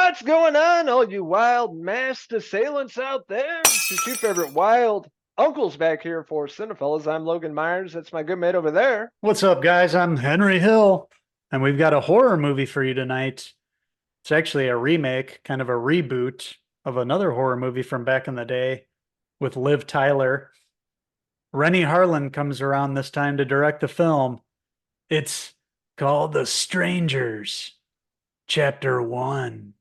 What's going on, all you wild masked assailants out there? It's your two favorite wild uncles back here for Cinephellas. I'm Logan Myers. That's my good mate over there. What's up, guys? I'm Henry Hill, and we've got a horror movie for you tonight. It's actually a remake, kind of a reboot of another horror movie from back in the day with Liv Tyler. Renny Harlin comes around this time to direct the film. It's called The Strangers, Chapter 1.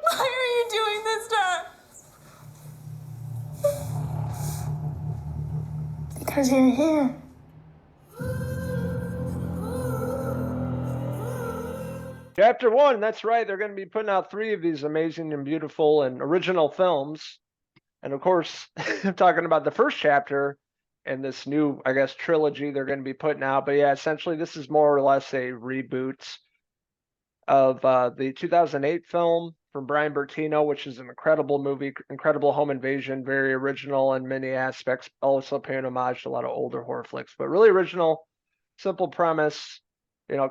Why are you doing this to us? Because you're here. Chapter one, that's right. They're going to be putting out three of these amazing and beautiful and original films. And of course, I'm talking about the first chapter in this new, I guess, trilogy they're going to be putting out. But yeah, essentially, this is more or less a reboot of the 2008 film from Brian Bertino, which is an incredible movie, incredible home invasion, very original in many aspects, also paying homage to a lot of older horror flicks, but really original, simple premise.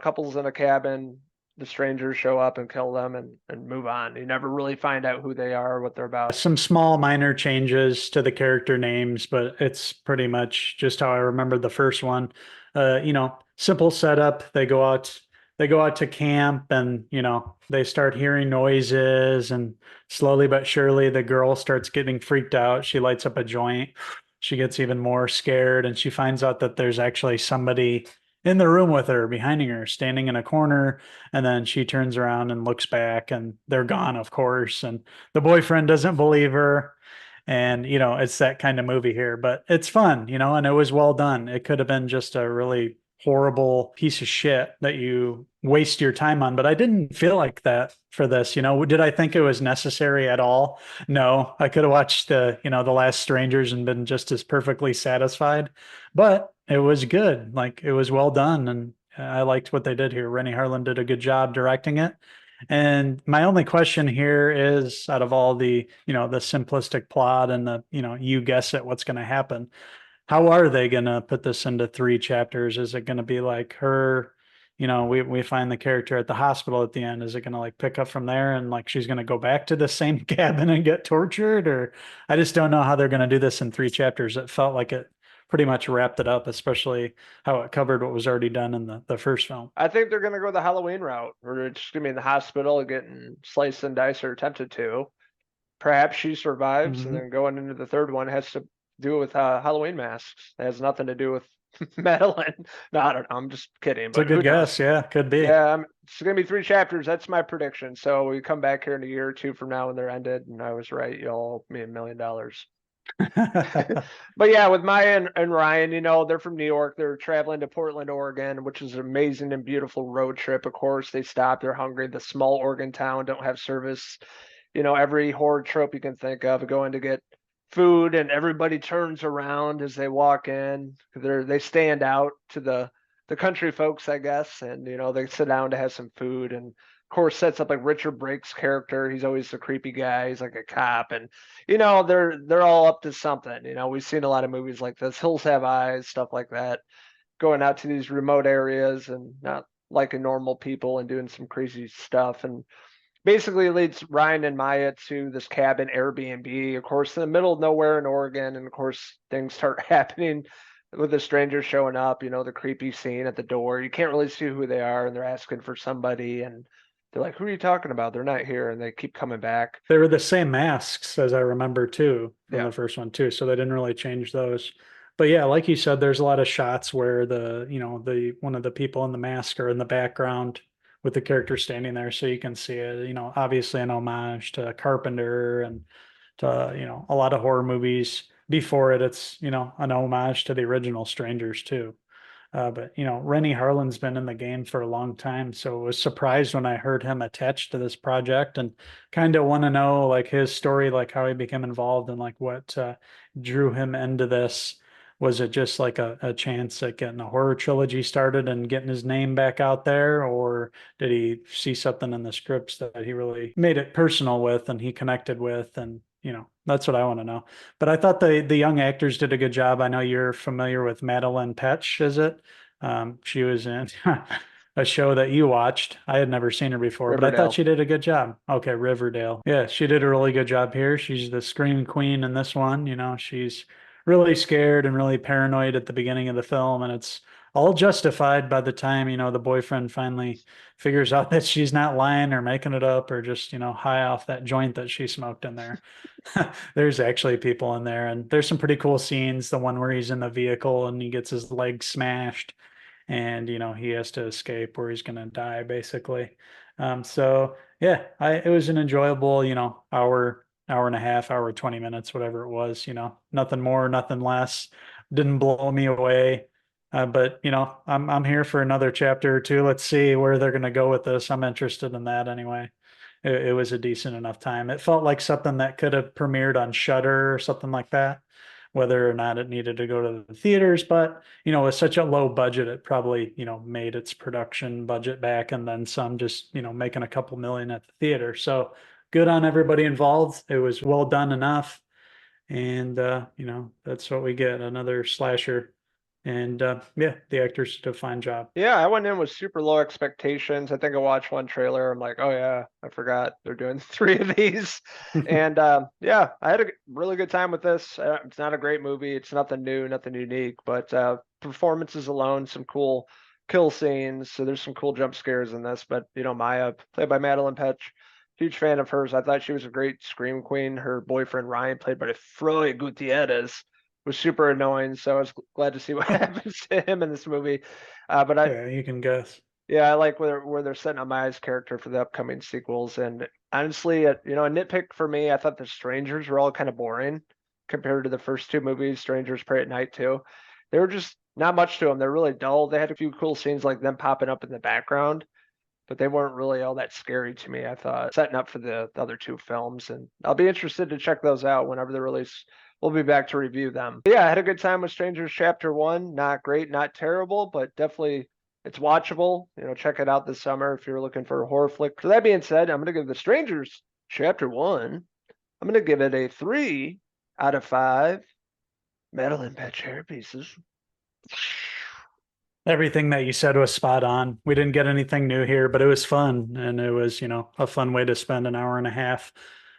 Couples in a cabin, the strangers show up and kill them and move on. You never really find out who they are, what they're about. Some small minor changes to the character names, but it's pretty much just how I remember the first one. Simple setup. They go out to camp and, they start hearing noises and slowly but surely the girl starts getting freaked out. She lights up a joint. She gets even more scared and she finds out that there's actually somebody in the room with her, behind her, standing in a corner. And then she turns around and looks back and they're gone, of course. And the boyfriend doesn't believe her. And, it's that kind of movie here, but it's fun, and it was well done. It could have been just a really horrible piece of shit that you waste your time on, but I didn't feel like that for this. Did I think it was necessary at all? No, I could have watched The Last Strangers and been just as perfectly satisfied, but it was good. Like it was well done. And I liked what they did here. Rennie Harlan did a good job directing it. And my only question here is out of all the simplistic plot and you guess it, what's going to happen. How are they going to put this into three chapters? Is it going to be like her, we find the character at the hospital at the end. Is it going to like pick up from there and like she's going to go back to the same cabin and get tortured? Or I just don't know how they're going to do this in three chapters. It felt like it pretty much wrapped it up, especially how it covered what was already done in the first film. I think they're going to go the Halloween route, where it's going to be in the hospital getting sliced and diced or attempted to. Perhaps she survives, and Mm-hmm. then going into the third one has to do with Halloween masks. It has nothing to do with Madeline. No, I don't know. I'm just kidding, It's a but who good knows? guess. Yeah, could be. Yeah, it's going to be three chapters. That's my prediction. So we come back here in a year or two from now when they're ended, and I was right. You'll owe me $1 million. But yeah, with Maya and Ryan, they're from New York. They're traveling to Portland, Oregon, which is an amazing and beautiful road trip. Of course, they stop. They're hungry. The small Oregon town don't have service. Every horror trope you can think of, going to get food, and everybody turns around as they walk in. They stand out to the country folks, I guess, and they sit down to have some food, and of course sets up like Richard Brake's character. He's always the creepy guy. He's like a cop, and they're all up to something. We've seen a lot of movies like this, Hills Have Eyes, stuff like that, going out to these remote areas and not liking normal people and doing some crazy stuff. And basically leads Ryan and Maya to this cabin Airbnb, of course, in the middle of nowhere in Oregon. And of course, things start happening with the strangers showing up, the creepy scene at the door. You can't really see who they are, and they're asking for somebody. And they're like, who are you talking about? They're not here. And they keep coming back. They were the same masks as I remember too from Yeah. the first one too, so they didn't really change those. But yeah, like you said, there's a lot of shots where the one of the people in the mask are in the background with the character standing there, so you can see it. Obviously an homage to Carpenter and to a lot of horror movies before it. It's an homage to the original Strangers too. But Rennie Harlan's been in the game for a long time, so I was surprised when I heard him attached to this project, and kind of want to know like his story, like how he became involved and like what drew him into this. Was it just like a chance at getting a horror trilogy started and getting his name back out there, or did he see something in the scripts that he really made it personal with and he connected with, and That's what I want to know. But I thought the young actors did a good job. I know you're familiar with Madeline Petch, is it? She was in a show that you watched. I had never seen her before, but I thought Riverdale. she did a good job. Okay, Riverdale. Yeah, she did a really good job here. She's the scream queen in this one. She's really scared and really paranoid at the beginning of the film, and it's all justified by the time, the boyfriend finally figures out that she's not lying or making it up or just, high off that joint that she smoked in there. There's actually people in there, and there's some pretty cool scenes. The one where he's in the vehicle and he gets his leg smashed and he has to escape or he's going to die basically. So yeah, it was an enjoyable, hour and a half, hour 20 minutes, whatever it was. Nothing more, nothing less. Didn't blow me away. But I'm here for another chapter or two. Let's see where they're going to go with this. I'm interested in that anyway. It was a decent enough time. It felt like something that could have premiered on Shudder or something like that, whether or not it needed to go to the theaters. But with such a low budget, it probably made its production budget back and then some, just making a couple million at the theater. So good on everybody involved. It was well done enough, and that's what we get, another slasher. And yeah, the actors did a fine job. Yeah, I went in with super low expectations. I think I watched one trailer. I'm like, oh yeah, I forgot they're doing 3 of these. And yeah, I had a really good time with this. It's not a great movie. It's nothing new, nothing unique, but performances alone, some cool kill scenes. So there's some cool jump scares in this. But Maya, played by Madeline Petch, huge fan of hers. I thought she was a great scream queen. Her boyfriend Ryan, played by Froy Gutierrez, was super annoying. So I was glad to see what happens to him in this movie. But Yeah, you can guess. yeah, I like where they're setting up Maya's character for the upcoming sequels. And honestly, a nitpick for me, I thought the strangers were all kind of boring compared to the first 2 movies, Strangers Pray at Night too. They were just not much to them. They're really dull. They had a few cool scenes like them popping up in the background, but they weren't really all that scary to me. I thought setting up for the other 2 films, and I'll be interested to check those out whenever they're released. We'll be back to review them. But yeah, I had a good time with Strangers Chapter 1. Not great, not terrible, but definitely it's watchable. Check it out this summer if you're looking for a horror flick. So that being said, I'm going to give The Strangers Chapter 1, I'm going to give it a 3 out of 5 Madeline Petch hair pieces. Everything that you said was spot on. We didn't get anything new here, but it was fun. And it was, a fun way to spend an hour and a half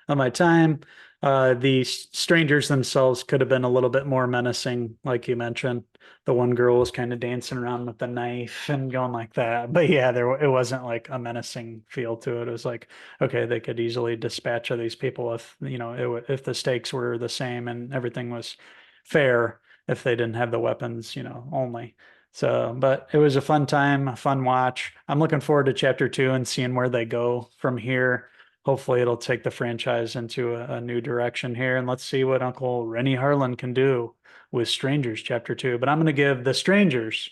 of my time. The strangers themselves could have been a little bit more menacing, like you mentioned. The one girl was kind of dancing around with the knife and going like that. But yeah, it wasn't like a menacing feel to it. It was like, okay, they could easily dispatch of these people if, if the stakes were the same and everything was fair, if they didn't have the weapons, only. So, but it was a fun time, a fun watch. I'm looking forward to chapter 2 and seeing where they go from here. Hopefully it'll take the franchise into a new direction here. And let's see what Uncle Renny Harlin can do with Strangers Chapter 2. But I'm going to give The Strangers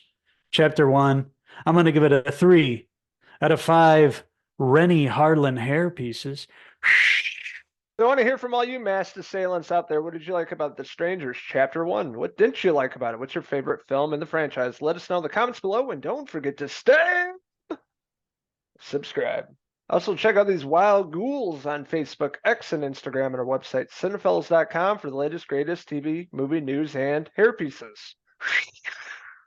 Chapter 1, I'm going to give it a 3 out of 5 Renny Harlin hair pieces. I want to hear from all you masked assailants out there. What did you like about The Strangers Chapter 1? What didn't you like about it? What's your favorite film in the franchise? Let us know in the comments below, and don't forget to subscribe. Also, check out these wild ghouls on Facebook, X, and Instagram, and our website, Cinephellas.com, for the latest, greatest TV, movie news, and hair pieces.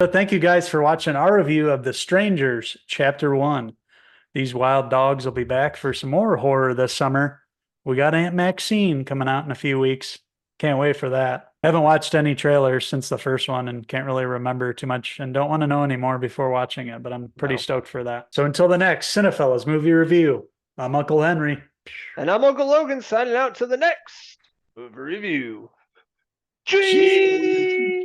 So thank you guys for watching our review of The Strangers Chapter 1. These wild dogs will be back for some more horror this summer. We got Aunt Maxine coming out in a few weeks. Can't wait for that. I haven't watched any trailers since the first one and can't really remember too much and don't want to know anymore before watching it, but I'm pretty stoked for that. So until the next Cinephellas movie review, I'm Uncle Henry. And I'm Uncle Logan, signing out to the next movie review. Cheese!